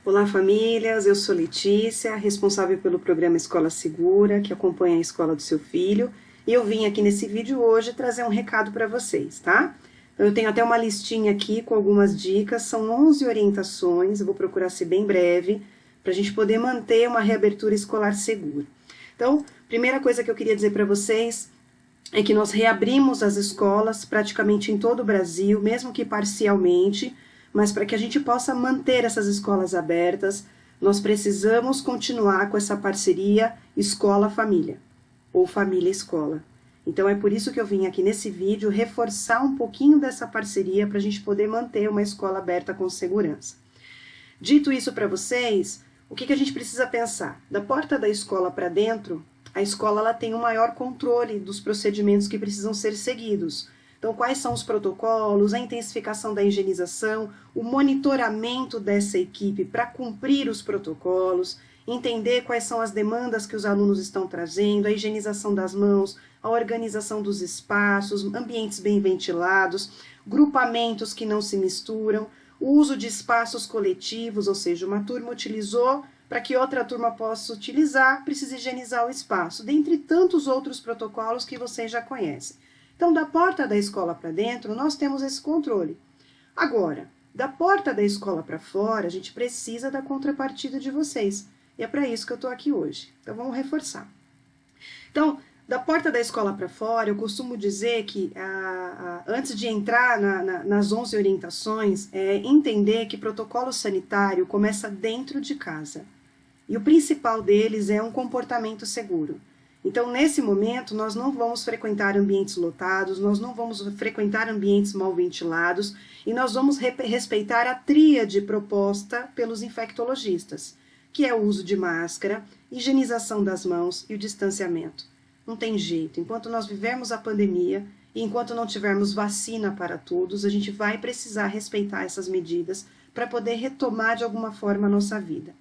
Olá, famílias. Eu sou Letícia, responsável pelo programa Escola Segura, que acompanha a escola do seu filho. E eu vim aqui nesse vídeo hoje trazer um recado para vocês, tá? Então, eu tenho até uma listinha aqui com algumas dicas. São 11 orientações, eu vou procurar ser bem breve, para a gente poder manter uma reabertura escolar segura. Então, primeira coisa que eu queria dizer para vocês é que nós reabrimos as escolas praticamente em todo o Brasil, mesmo que parcialmente, mas para que a gente possa manter essas escolas abertas, nós precisamos continuar com essa parceria escola-família, ou família-escola. Então é por isso que eu vim aqui nesse vídeo reforçar um pouquinho dessa parceria para a gente poder manter uma escola aberta com segurança. Dito isso para vocês, o que a gente precisa pensar? Da porta da escola para dentro, a escola ela tem um maior controle dos procedimentos que precisam ser seguidos. Então, quais são os protocolos, a intensificação da higienização, o monitoramento dessa equipe para cumprir os protocolos, entender quais são as demandas que os alunos estão trazendo, a higienização das mãos, a organização dos espaços, ambientes bem ventilados, grupamentos que não se misturam, o uso de espaços coletivos, ou seja, uma turma utilizou, para que outra turma possa utilizar, precisa higienizar o espaço, dentre tantos outros protocolos que vocês já conhecem. Então, da porta da escola para dentro, nós temos esse controle. Agora, da porta da escola para fora, a gente precisa da contrapartida de vocês. E é para isso que eu estou aqui hoje. Então, vamos reforçar. Então, da porta da escola para fora, eu costumo dizer que, antes de entrar nas 11 orientações, entender que protocolo sanitário começa dentro de casa. E o principal deles é um comportamento seguro. Então, nesse momento, nós não vamos frequentar ambientes lotados, nós não vamos frequentar ambientes mal ventilados e nós vamos respeitar a tríade proposta pelos infectologistas, que é o uso de máscara, higienização das mãos e o distanciamento. Não tem jeito, enquanto nós vivermos a pandemia e enquanto não tivermos vacina para todos, a gente vai precisar respeitar essas medidas para poder retomar de alguma forma a nossa vida.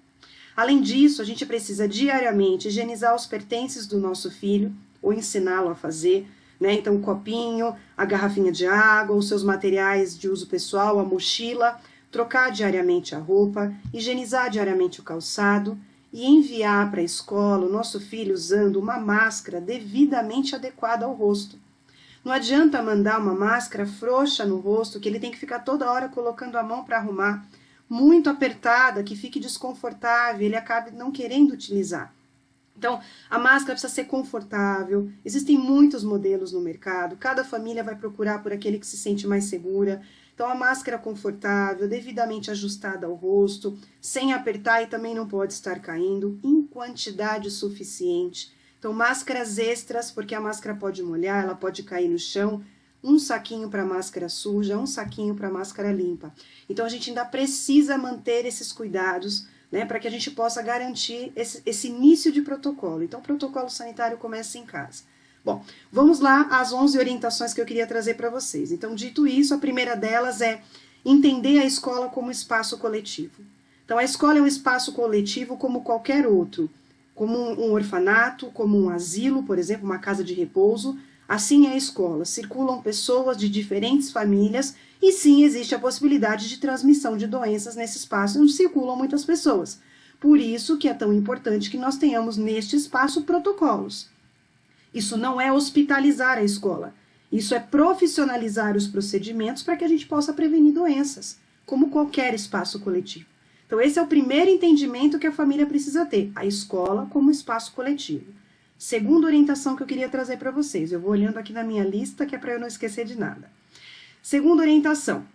Além disso, a gente precisa diariamente higienizar os pertences do nosso filho, ou ensiná-lo a fazer, né? Então, o copinho, a garrafinha de água, os seus materiais de uso pessoal, a mochila, trocar diariamente a roupa, higienizar diariamente o calçado e enviar para a escola o nosso filho usando uma máscara devidamente adequada ao rosto. Não adianta mandar uma máscara frouxa no rosto, que ele tem que ficar toda hora colocando a mão para arrumar, muito apertada, que fique desconfortável, ele acabe não querendo utilizar. Então, a máscara precisa ser confortável, existem muitos modelos no mercado, cada família vai procurar por aquele que se sente mais segura. Então, a máscara confortável, devidamente ajustada ao rosto, sem apertar e também não pode estar caindo, em quantidade suficiente. Então, máscaras extras, porque a máscara pode molhar, ela pode cair no chão, um saquinho para máscara suja, um saquinho para máscara limpa. Então, a gente ainda precisa manter esses cuidados, né, para que a gente possa garantir esse início de protocolo. Então, o protocolo sanitário começa em casa. Bom, vamos lá às 11 orientações que eu queria trazer para vocês. Então, dito isso, a primeira delas é entender a escola como espaço coletivo. Então, a escola é um espaço coletivo como qualquer outro, como um orfanato, como um asilo, por exemplo, uma casa de repouso. Assim é a escola, circulam pessoas de diferentes famílias e sim existe a possibilidade de transmissão de doenças nesse espaço onde circulam muitas pessoas. Por isso que é tão importante que nós tenhamos neste espaço protocolos. Isso não é hospitalizar a escola, isso é profissionalizar os procedimentos para que a gente possa prevenir doenças, como qualquer espaço coletivo. Então esse é o primeiro entendimento que a família precisa ter, a escola como espaço coletivo. Segunda orientação que eu queria trazer para vocês. Eu vou olhando aqui na minha lista, que é para eu não esquecer de nada. Segunda orientação.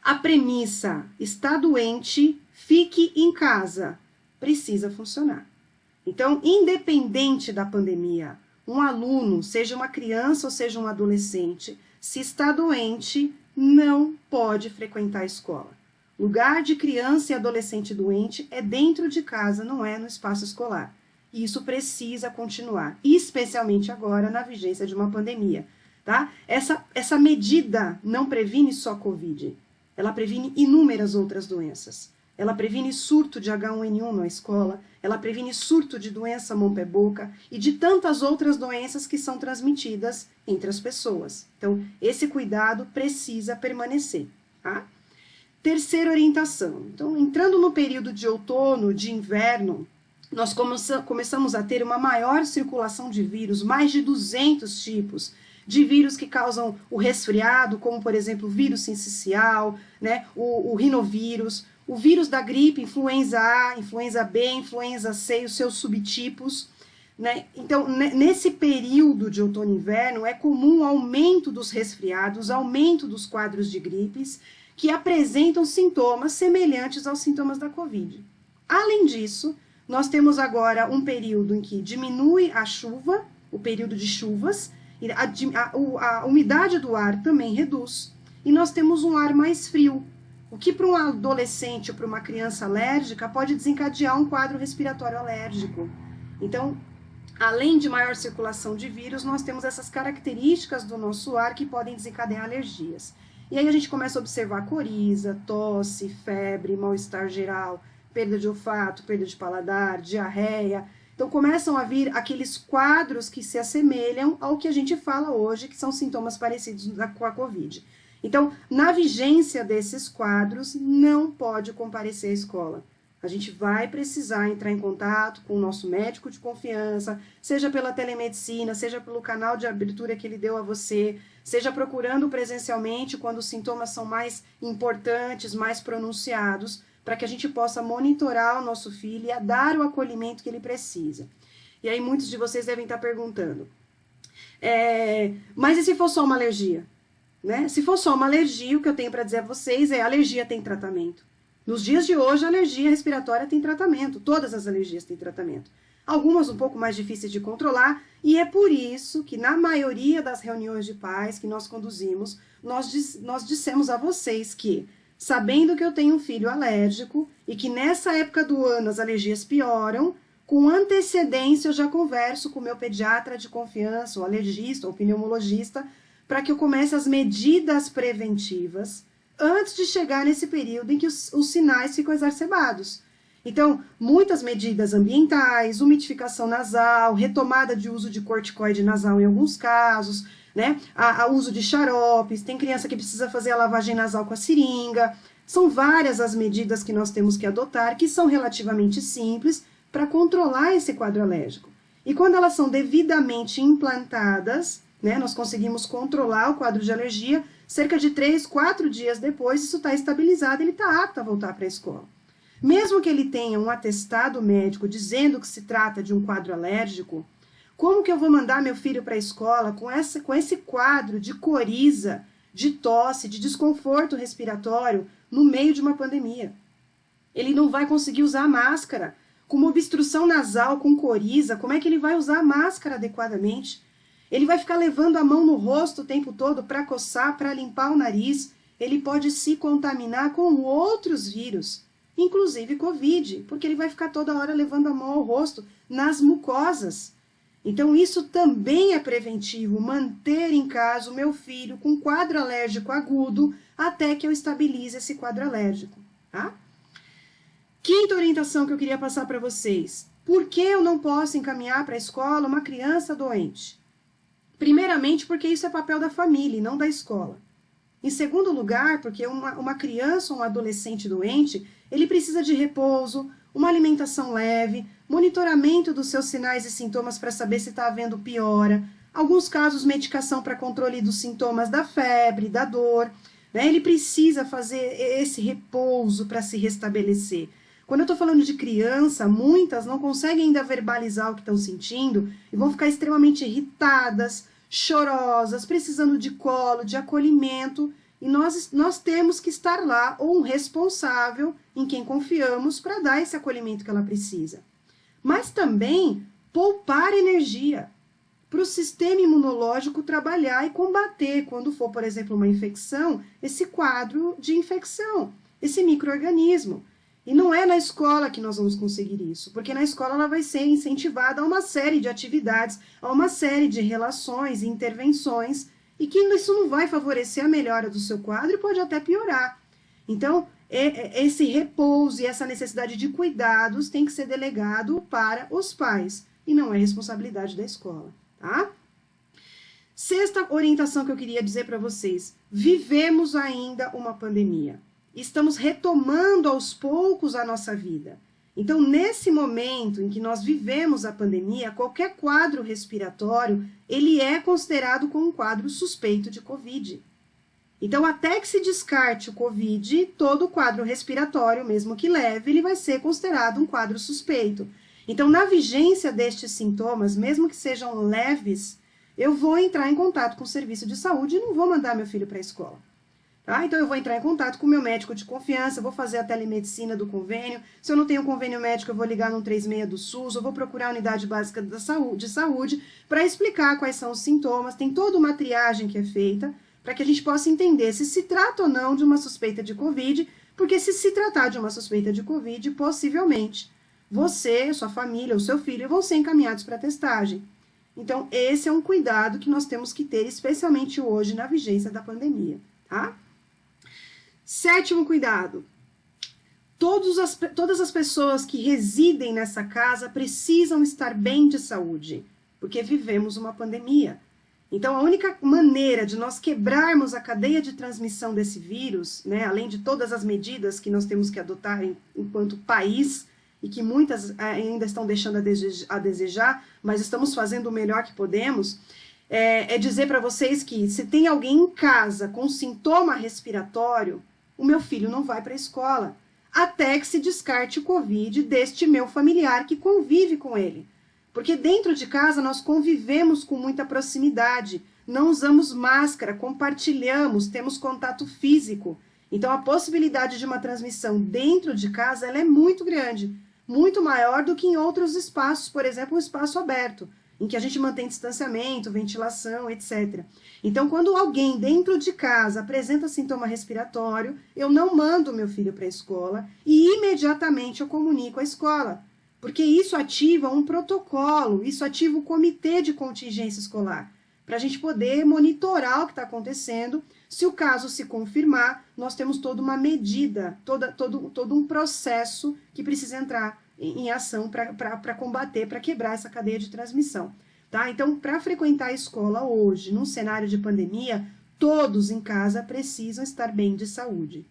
A premissa, está doente, fique em casa. Precisa funcionar. Então, independente da pandemia, um aluno, seja uma criança ou seja um adolescente, se está doente, não pode frequentar a escola. Lugar de criança e adolescente doente é dentro de casa, não é no espaço escolar. E isso precisa continuar, especialmente agora na vigência de uma pandemia, tá? Essa medida não previne só Covid, ela previne inúmeras outras doenças. Ela previne surto de H1N1 na escola, ela previne surto de doença mão-pé-boca e de tantas outras doenças que são transmitidas entre as pessoas. Então, esse cuidado precisa permanecer, tá? Terceira orientação. Então, entrando no período de outono, de inverno, nós começamos a ter uma maior circulação de vírus, mais de 200 tipos de vírus que causam o resfriado, como, por exemplo, o vírus sincicial, né, o rinovírus, o vírus da gripe, influenza A, influenza B, influenza C, os seus subtipos. Né? Então, nesse período de outono e inverno, é comum o aumento dos resfriados, aumento dos quadros de gripes, que apresentam sintomas semelhantes aos sintomas da Covid. Além disso, nós temos agora um período em que diminui a chuva, o período de chuvas, e a umidade do ar também reduz, e nós temos um ar mais frio, o que para um adolescente ou para uma criança alérgica pode desencadear um quadro respiratório alérgico. Então, além de maior circulação de vírus, nós temos essas características do nosso ar que podem desencadear alergias. E aí a gente começa a observar coriza, tosse, febre, mal-estar geral, perda de olfato, perda de paladar, diarreia. Então começam a vir aqueles quadros que se assemelham ao que a gente fala hoje, que são sintomas parecidos com a Covid. Então, na vigência desses quadros, não pode comparecer à escola. A gente vai precisar entrar em contato com o nosso médico de confiança, seja pela telemedicina, seja pelo canal de abertura que ele deu a você, seja procurando presencialmente quando os sintomas são mais importantes, mais pronunciados, para que a gente possa monitorar o nosso filho e dar o acolhimento que ele precisa. E aí muitos de vocês devem estar perguntando, mas e se for só uma alergia? Né? Se for só uma alergia, o que eu tenho para dizer a vocês é: alergia tem tratamento. Nos dias de hoje, a alergia respiratória tem tratamento, todas as alergias têm tratamento. Algumas um pouco mais difíceis de controlar, e é por isso que na maioria das reuniões de pais que nós conduzimos, nós dissemos a vocês que, sabendo que eu tenho um filho alérgico e que nessa época do ano as alergias pioram, com antecedência eu já converso com o meu pediatra de confiança, ou alergista, ou pneumologista, para que eu comece as medidas preventivas antes de chegar nesse período em que os sinais ficam exacerbados. Então, muitas medidas ambientais, umidificação nasal, retomada de uso de corticoide nasal em alguns casos, né? O uso de xaropes, tem criança que precisa fazer a lavagem nasal com a seringa. São várias as medidas que nós temos que adotar, que são relativamente simples para controlar esse quadro alérgico. E quando elas são devidamente implantadas, né, nós conseguimos controlar o quadro de alergia. Cerca de 3, 4 dias depois, isso está estabilizado, ele está apto a voltar para a escola. Mesmo que ele tenha um atestado médico dizendo que se trata de um quadro alérgico, como que eu vou mandar meu filho para a escola com esse quadro de coriza, de tosse, de desconforto respiratório no meio de uma pandemia? Ele não vai conseguir usar máscara. Com uma obstrução nasal, com coriza, como é que ele vai usar a máscara adequadamente? Ele vai ficar levando a mão no rosto o tempo todo para coçar, para limpar o nariz. Ele pode se contaminar com outros vírus, inclusive Covid, porque ele vai ficar toda hora levando a mão ao rosto, nas mucosas. Então, isso também é preventivo, manter em casa o meu filho com quadro alérgico agudo até que eu estabilize esse quadro alérgico, tá? Quinta orientação que eu queria passar para vocês. Por que eu não posso encaminhar para a escola uma criança doente? Primeiramente, porque isso é papel da família e não da escola. Em segundo lugar, porque uma criança ou um adolescente doente, ele precisa de repouso, uma alimentação leve, monitoramento dos seus sinais e sintomas para saber se está havendo piora, alguns casos, medicação para controle dos sintomas da febre, da dor, né? Ele precisa fazer esse repouso para se restabelecer. Quando eu estou falando de criança, muitas não conseguem ainda verbalizar o que estão sentindo e vão ficar extremamente irritadas, chorosas, precisando de colo, de acolhimento, e nós temos que estar lá, ou um responsável em quem confiamos para dar esse acolhimento que ela precisa. Mas também poupar energia para o sistema imunológico trabalhar e combater, quando for, por exemplo, uma infecção, esse quadro de infecção, esse micro-organismo. E não é na escola que nós vamos conseguir isso, porque na escola ela vai ser incentivada a uma série de atividades, a uma série de relações e intervenções, e que isso não vai favorecer a melhora do seu quadro e pode até piorar. Então, esse repouso e essa necessidade de cuidados tem que ser delegado para os pais, e não é responsabilidade da escola, tá? Sexta orientação que eu queria dizer para vocês: vivemos ainda uma pandemia. estamos retomando aos poucos a nossa vida. Então, nesse momento em que nós vivemos a pandemia, qualquer quadro respiratório, ele é considerado como um quadro suspeito de Covid. Então, até que se descarte o Covid, todo quadro respiratório, mesmo que leve, ele vai ser considerado um quadro suspeito. Então, na vigência destes sintomas, mesmo que sejam leves, eu vou entrar em contato com o serviço de saúde e não vou mandar meu filho para a escola. Tá? Então, eu vou entrar em contato com o meu médico de confiança, vou fazer a telemedicina do convênio. Se eu não tenho convênio médico, eu vou ligar no 36 do SUS, eu vou procurar a unidade básica de saúde para explicar quais são os sintomas. Tem toda uma triagem que é feita para que a gente possa entender se se trata ou não de uma suspeita de Covid, porque se se tratar de uma suspeita de Covid, possivelmente você, sua família, o seu filho vão ser encaminhados para testagem. Então, esse é um cuidado que nós temos que ter, especialmente hoje, na vigência da pandemia, tá? 7º cuidado. Todas as pessoas que residem nessa casa precisam estar bem de saúde, porque vivemos uma pandemia. Então, a única maneira de nós quebrarmos a cadeia de transmissão desse vírus, né, além de todas as medidas que nós temos que adotar enquanto país, e que muitas ainda estão deixando a desejar, mas estamos fazendo o melhor que podemos, é dizer para vocês que se tem alguém em casa com sintoma respiratório, o meu filho não vai para a escola, até que se descarte o Covid deste meu familiar que convive com ele. Porque dentro de casa nós convivemos com muita proximidade, não usamos máscara, compartilhamos, temos contato físico. Então a possibilidade de uma transmissão dentro de casa ela é muito grande, muito maior do que em outros espaços, por exemplo, um espaço aberto, em que a gente mantém distanciamento, ventilação, etc. Então, quando alguém dentro de casa apresenta sintoma respiratório, eu não mando meu filho para a escola e imediatamente eu comunico à escola, porque isso ativa um protocolo, isso ativa o comitê de contingência escolar, para a gente poder monitorar o que está acontecendo. Se o caso se confirmar, nós temos toda uma medida, todo um processo que precisa entrar em ação para combater, para quebrar essa cadeia de transmissão. Tá? Então, para frequentar a escola hoje, num cenário de pandemia, todos em casa precisam estar bem de saúde.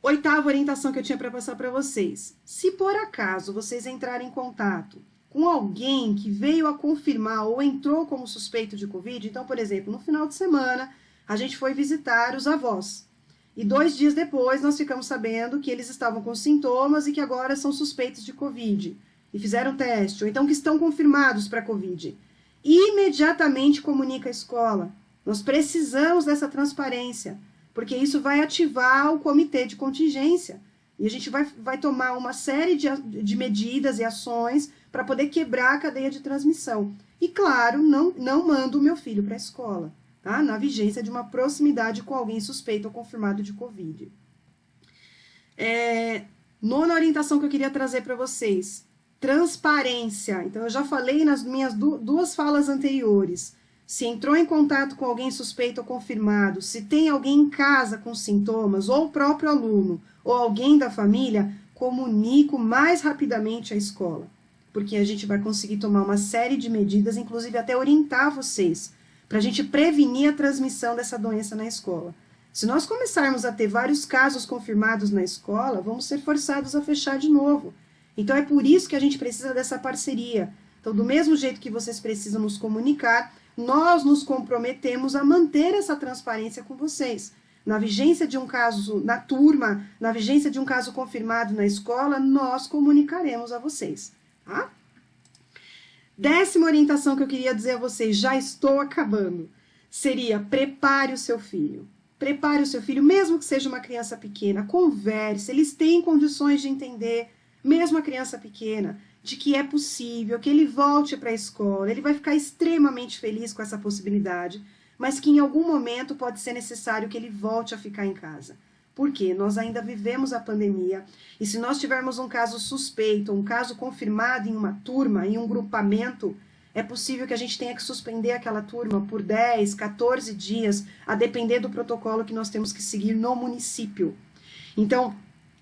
8ª orientação que eu tinha para passar para vocês. Se por acaso vocês entrarem em contato com alguém que veio a confirmar ou entrou como suspeito de Covid, então, por exemplo, no final de semana, a gente foi visitar os avós. E 2 dias depois, nós ficamos sabendo que eles estavam com sintomas e que agora são suspeitos de Covid. E fizeram teste, ou então que estão confirmados para Covid. Imediatamente comunica a escola. Nós precisamos dessa transparência, porque isso vai ativar o comitê de contingência. E a gente vai tomar uma série de medidas e ações para poder quebrar a cadeia de transmissão. E, claro, não mando o meu filho para a escola, tá? Na vigência de uma proximidade com alguém suspeito ou confirmado de Covid. 9ª orientação que eu queria trazer para vocês. Transparência. Então, eu já falei nas minhas 2 falas anteriores. Se entrou em contato com alguém suspeito ou confirmado, se tem alguém em casa com sintomas, ou o próprio aluno, ou alguém da família, comunique o mais rapidamente à escola. Porque a gente vai conseguir tomar uma série de medidas, inclusive até orientar vocês, para a gente prevenir a transmissão dessa doença na escola. Se nós começarmos a ter vários casos confirmados na escola, vamos ser forçados a fechar de novo. Então, é por isso que a gente precisa dessa parceria. Então, do mesmo jeito que vocês precisam nos comunicar, nós nos comprometemos a manter essa transparência com vocês. Na vigência de um caso na turma, na vigência de um caso confirmado na escola, nós comunicaremos a vocês. Tá? 10ª orientação que eu queria dizer a vocês, já estou acabando, seria prepare o seu filho. Prepare o seu filho, mesmo que seja uma criança pequena, converse, eles têm condições de entender, mesmo a criança pequena, de que é possível que ele volte para a escola, ele vai ficar extremamente feliz com essa possibilidade, mas que em algum momento pode ser necessário que ele volte a ficar em casa. Por quê? Nós ainda vivemos a pandemia, e se nós tivermos um caso suspeito, um caso confirmado em uma turma, em um grupamento, é possível que a gente tenha que suspender aquela turma por 10, 14 dias, a depender do protocolo que nós temos que seguir no município. Então,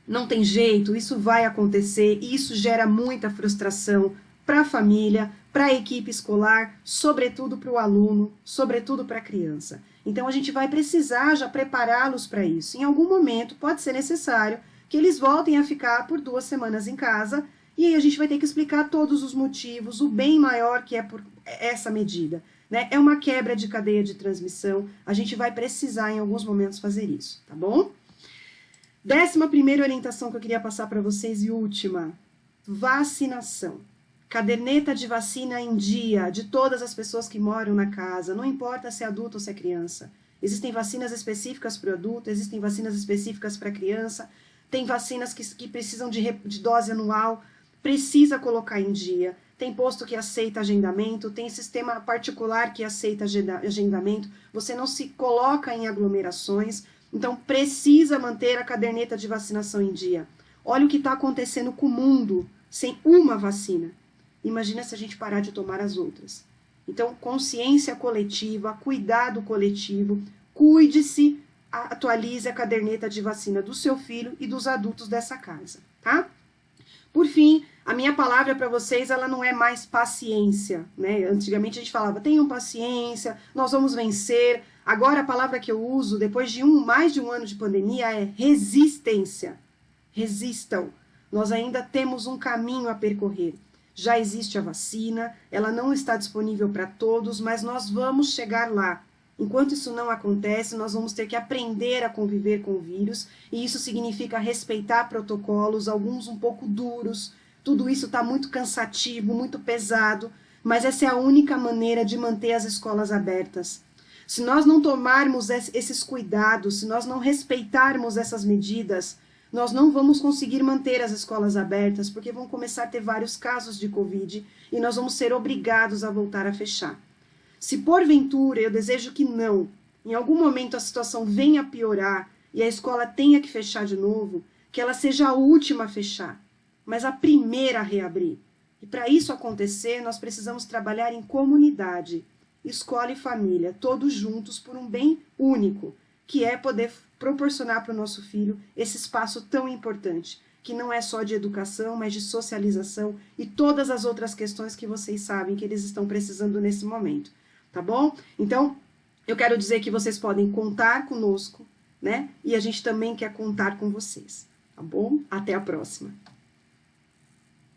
não tem jeito, isso vai acontecer, e isso gera muita frustração para a família, para a equipe escolar, sobretudo para o aluno, sobretudo para a criança. Então, a gente vai precisar já prepará-los para isso. Em algum momento, pode ser necessário que eles voltem a ficar por 2 semanas em casa, e aí a gente vai ter que explicar todos os motivos, o bem maior que é por essa medida, né? É uma quebra de cadeia de transmissão, a gente vai precisar em alguns momentos fazer isso, tá bom? 11ª orientação que eu queria passar para vocês e última, vacinação. Caderneta de vacina em dia de todas as pessoas que moram na casa, não importa se é adulto ou se é criança. Existem vacinas específicas para o adulto, existem vacinas específicas para a criança, tem vacinas que precisam de dose anual, precisa colocar em dia. Tem posto que aceita agendamento, tem sistema particular que aceita agendamento, você não se coloca em aglomerações, então precisa manter a caderneta de vacinação em dia. Olha o que está acontecendo com o mundo sem uma vacina. Imagina se a gente parar de tomar as outras. Então, consciência coletiva, cuidado coletivo, cuide-se, atualize a caderneta de vacina do seu filho e dos adultos dessa casa, tá? Por fim, a minha palavra para vocês, ela não é mais paciência, né? Antigamente a gente falava, tenham paciência, nós vamos vencer. Agora a palavra que eu uso, depois de mais de um ano de pandemia, é resistência. Resistam. Nós ainda temos um caminho a percorrer. Já existe a vacina, ela não está disponível para todos, mas nós vamos chegar lá. Enquanto isso não acontece, nós vamos ter que aprender a conviver com o vírus, e isso significa respeitar protocolos, alguns um pouco duros. Tudo isso está muito cansativo, muito pesado, mas essa é a única maneira de manter as escolas abertas. Se nós não tomarmos esses cuidados, se nós não respeitarmos essas medidas, nós não vamos conseguir manter as escolas abertas, porque vão começar a ter vários casos de Covid e nós vamos ser obrigados a voltar a fechar. Se porventura, eu desejo que não, em algum momento a situação venha a piorar e a escola tenha que fechar de novo, que ela seja a última a fechar, mas a primeira a reabrir. E para isso acontecer, nós precisamos trabalhar em comunidade, escola e família, todos juntos por um bem único, que é poder proporcionar para o nosso filho esse espaço tão importante, que não é só de educação, mas de socialização e todas as outras questões que vocês sabem que eles estão precisando nesse momento, tá bom? Então, eu quero dizer que vocês podem contar conosco, né? E a gente também quer contar com vocês, tá bom? Até a próxima!